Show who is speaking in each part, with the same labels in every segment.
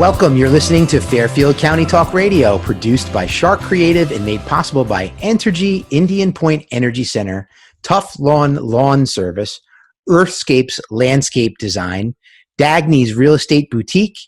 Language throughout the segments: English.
Speaker 1: Welcome. You're listening to Fairfield County Talk Radio, produced by Sharc Creative and made possible by Entergy, Indian Point Energy Center, Tough Lawn Service, Earthscapes Landscape Design, Dagny's Real Estate Boutique,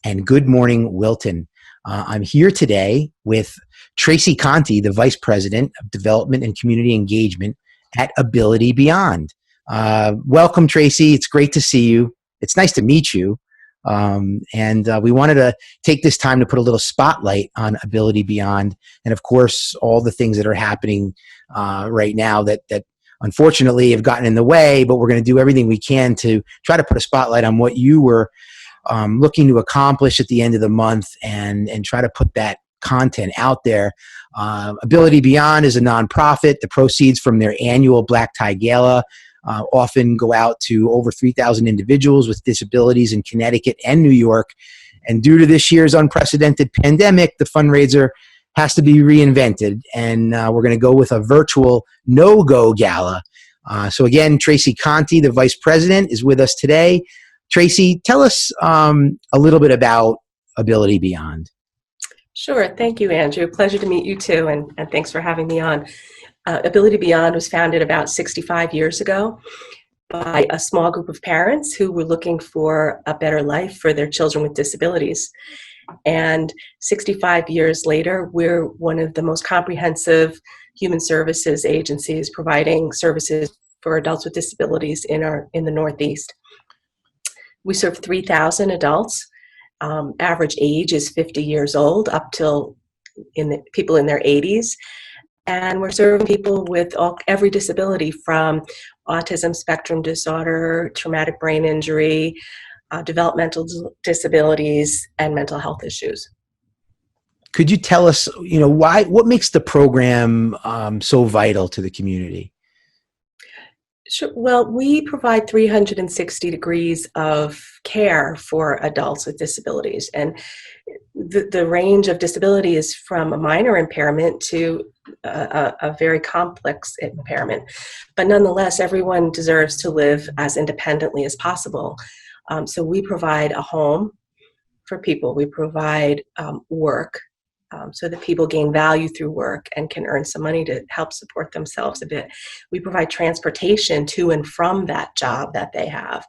Speaker 1: and Good Morning Wilton. I'm here today with Tracey Conte, the Vice President of Development and Community Engagement at Ability Beyond. Welcome, Tracey. It's great to see you. It's nice to meet you. We wanted to take this time to put a little spotlight on Ability Beyond, and of course, all the things that are happening right now that unfortunately have gotten in the way, but we're going to do everything we can to try to put a spotlight on what you were looking to accomplish at the end of the month and try to put that content out there. Ability Beyond is a nonprofit. The proceeds from their annual Black Tie Gala often go out to over 3,000 individuals with disabilities in Connecticut and New York. And due to this year's unprecedented pandemic, the fundraiser has to be reinvented. And we're going to go with a virtual Go Gala. So again, Tracey Conte, the Vice President, is with us today. Tracey, tell us a little bit about Ability Beyond.
Speaker 2: Sure. Thank you, Andrew. Pleasure to meet you too. And thanks for having me on. Ability Beyond was founded about 65 years ago by a small group of parents who were looking for a better life for their children with disabilities. And 65 years later, we're one of the most comprehensive human services agencies providing services for adults with disabilities in the Northeast. We serve 3,000 adults. Average age is 50 years old, up till people in their 80s. And we're serving people with every disability, from autism spectrum disorder, traumatic brain injury, developmental disabilities, and mental health issues.
Speaker 1: Could you tell us, what makes the program so vital to the community?
Speaker 2: Sure. Well, we provide 360 degrees of care for adults with disabilities. And the range of disability is from a minor impairment to a very complex impairment. But nonetheless, everyone deserves to live as independently as possible. So we provide a home for people. We provide work so that people gain value through work and can earn some money to help support themselves a bit. We provide transportation to and from that job that they have.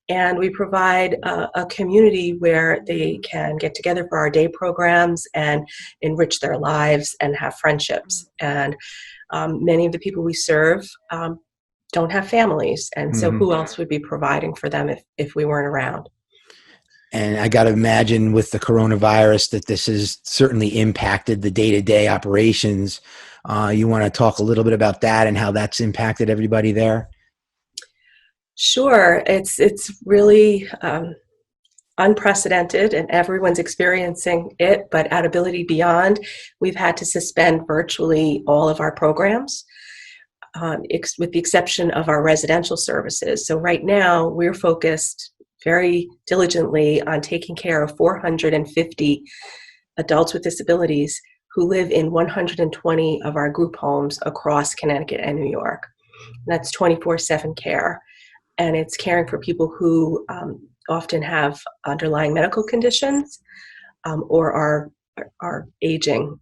Speaker 2: And we provide a community where they can get together for our day programs and enrich their lives and have friendships. And many of the people we serve don't have families. And so who else would be providing for them if we weren't around?
Speaker 1: And I got to imagine with the coronavirus that this has certainly impacted the day-to-day operations. You want to talk a little bit about that and how that's impacted everybody there?
Speaker 2: Sure. It's really unprecedented, and everyone's experiencing it. But at Ability Beyond, we've had to suspend virtually all of our programs, with the exception of our residential services. So right now, we're focused very diligently on taking care of 450 adults with disabilities who live in 120 of our group homes across Connecticut and New York. And that's 24/7 care. And it's caring for people who often have underlying medical conditions or are aging.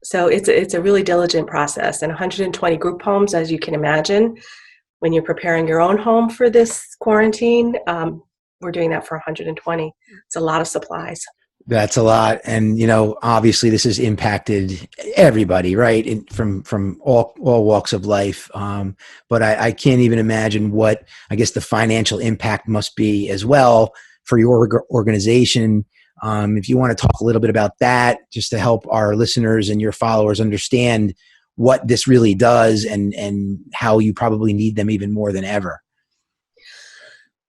Speaker 2: So it's a really diligent process. And 120 group homes, as you can imagine, when you're preparing your own home for this quarantine, we're doing that for 120. It's a lot of supplies.
Speaker 1: That's a lot. And, obviously this has impacted everybody, right? From all walks of life. But I can't even imagine what, I guess, the financial impact must be as well for your organization. If you want to talk a little bit about that, just to help our listeners and your followers understand what this really does and how you probably need them even more than ever.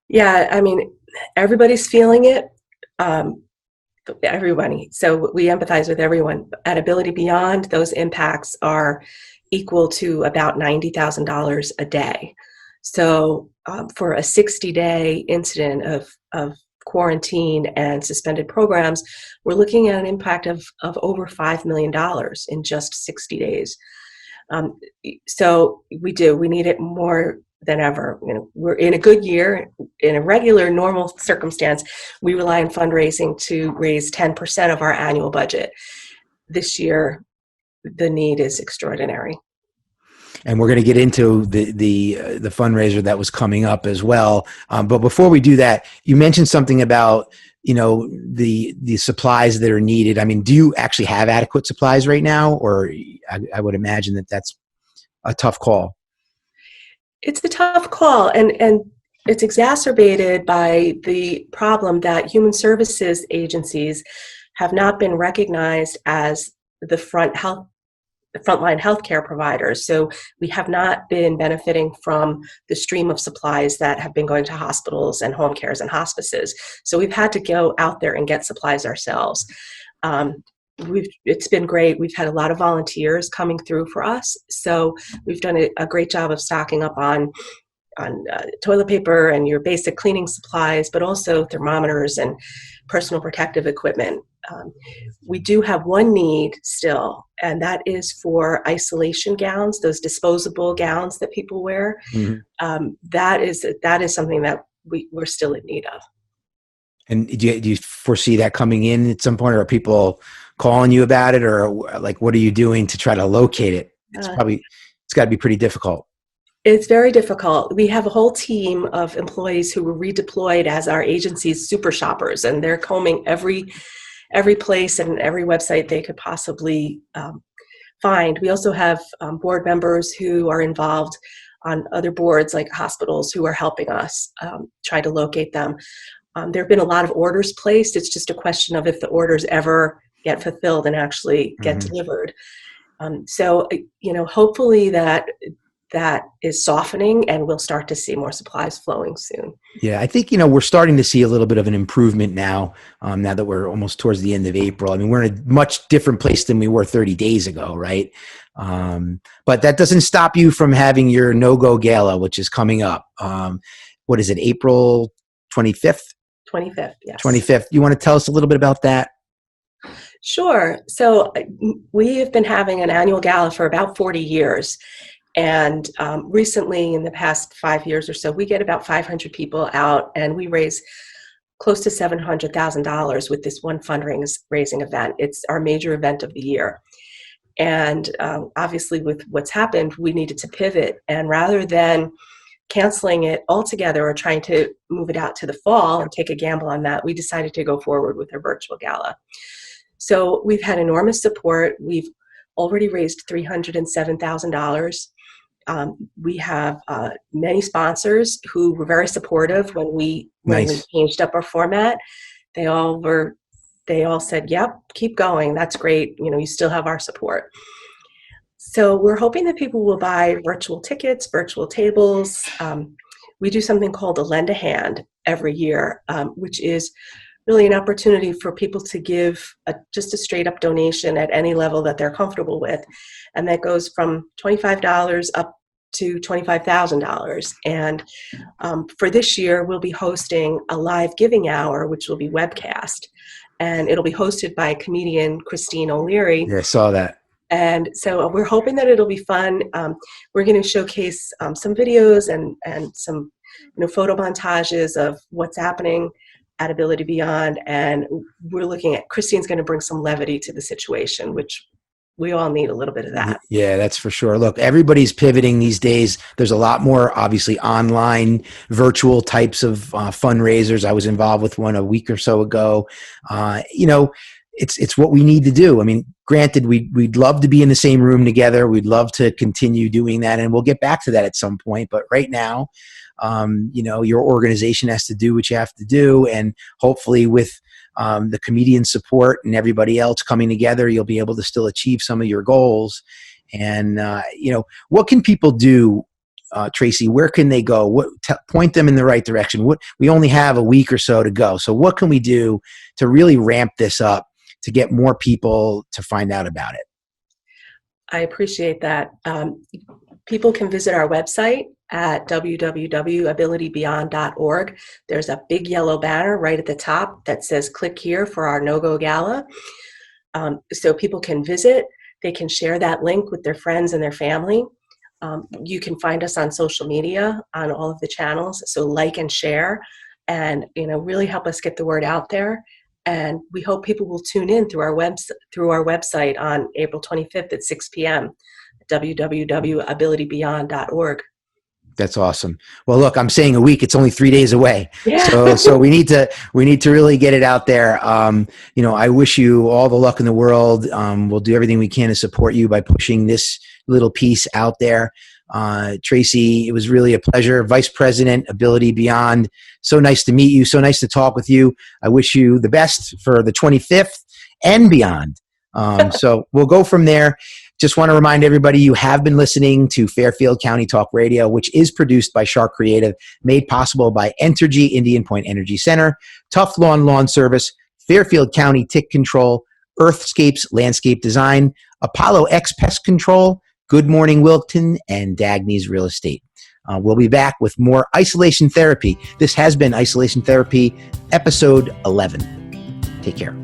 Speaker 2: Yeah, I mean, everybody's feeling it. Everybody. So we empathize with everyone. At Ability Beyond, those impacts are equal to about $90,000 a day. So for a 60-day incident of quarantine and suspended programs, we're looking at an impact of over $5 million in just 60 days. So we need it more than ever. We're in a good year. In a regular, normal circumstance, we rely on fundraising to raise 10% of our annual budget. This year, the need is extraordinary.
Speaker 1: And we're going to get into the fundraiser that was coming up as well. But before we do that, you mentioned something about the supplies that are needed. I mean, do you actually have adequate supplies right now, or I would imagine that's a tough call.
Speaker 2: It's a tough call, and it's exacerbated by the problem that human services agencies have not been recognized as the frontline healthcare providers. So we have not been benefiting from the stream of supplies that have been going to hospitals and home cares and hospices. So we've had to go out there and get supplies ourselves. It's been great. We've had a lot of volunteers coming through for us. So we've done a great job of stocking up on toilet paper and your basic cleaning supplies, but also thermometers and personal protective equipment. We do have one need still, and that is for isolation gowns, those disposable gowns that people wear. Mm-hmm. That is something that we're still in need of.
Speaker 1: And do you foresee that coming in at some point, or are people calling you about it, or like, what are you doing to try to locate it? It's got to be pretty difficult.
Speaker 2: It's very difficult. We have a whole team of employees who were redeployed as our agency's super shoppers, and they're combing every place and every website they could possibly find. We also have board members who are involved on other boards like hospitals who are helping us try to locate them. There have been a lot of orders placed. It's just a question of if the orders ever get fulfilled and actually get mm-hmm. delivered. So, hopefully that is softening, and we'll start to see more supplies flowing soon.
Speaker 1: Yeah, I think, we're starting to see a little bit of an improvement now that we're almost towards the end of April. I mean, we're in a much different place than we were 30 days ago, right? But that doesn't stop you from having your Go Gala, which is coming up. What is it, April 25th?
Speaker 2: 25th, yes.
Speaker 1: 25th. You want to tell us a little bit about that?
Speaker 2: Sure. So we have been having an annual gala for about 40 years. And recently, in the past 5 years or so, we get about 500 people out, and we raise close to $700,000 with this one fundraising event. It's our major event of the year. And obviously, with what's happened, we needed to pivot. And rather than canceling it altogether or trying to move it out to the fall and take a gamble on that, we decided to go forward with our virtual gala. So we've had enormous support. We've already raised $307,000. We have many sponsors who were very supportive when we changed up our format. They all said, "Yep, keep going. That's great. You still have our support." So we're hoping that people will buy virtual tickets, virtual tables. We do something called a lend a hand every year, which is really an opportunity for people to give just a straight up donation at any level that they're comfortable with. And that goes from $25 up to $25,000. And for this year, we'll be hosting a live giving hour, which will be webcast. And it'll be hosted by comedian Christine O'Leary.
Speaker 1: Yeah, I saw that.
Speaker 2: And so we're hoping that it'll be fun. We're going to showcase some videos and some photo montages of what's happening at Ability Beyond. And we're looking at, Christine's going to bring some levity to the situation, which we all need a little bit of that.
Speaker 1: Yeah, that's for sure. Look, everybody's pivoting these days. There's a lot more, obviously, online, virtual types of fundraisers. I was involved with one a week or so ago. It's what we need to do. I mean, granted, we'd love to be in the same room together. We'd love to continue doing that, and we'll get back to that at some point. But right now, your organization has to do what you have to do, and hopefully with the comedian support and everybody else coming together, you'll be able to still achieve some of your goals. And, what can people do, Tracey? Where can they go? Point them in the right direction. We only have a week or so to go. So what can we do to really ramp this up to get more people to find out about it?
Speaker 2: I appreciate that. People can visit our website at www.abilitybeyond.org. There's a big yellow banner right at the top that says click here for our Go Gala. So people can visit. They can share that link with their friends and their family. You can find us on social media on all of the channels. So like and share, and really help us get the word out there. And we hope people will tune in through our website on April 25th at 6 p.m. www.abilitybeyond.org.
Speaker 1: That's awesome. Well, look, I'm saying a week. It's only 3 days away.
Speaker 2: Yeah.
Speaker 1: So we need to really get it out there. I wish you all the luck in the world. We'll do everything we can to support you by pushing this little piece out there. Tracey, it was really a pleasure. Vice President, Ability Beyond. So nice to meet you. So nice to talk with you. I wish you the best for the 25th and beyond. So we'll go from there. Just want to remind everybody you have been listening to Fairfield County Talk Radio, which is produced by Sharc Creative, made possible by Entergy Indian Point Energy Center, Tough Lawn Service, Fairfield County Tick Control, Earthscapes Landscape Design, Apollo X Pest Control, Good Morning Wilton, and Dagny's Real Estate. We'll be back with more isolation therapy. This has been Isolation Therapy, episode 11. Take care.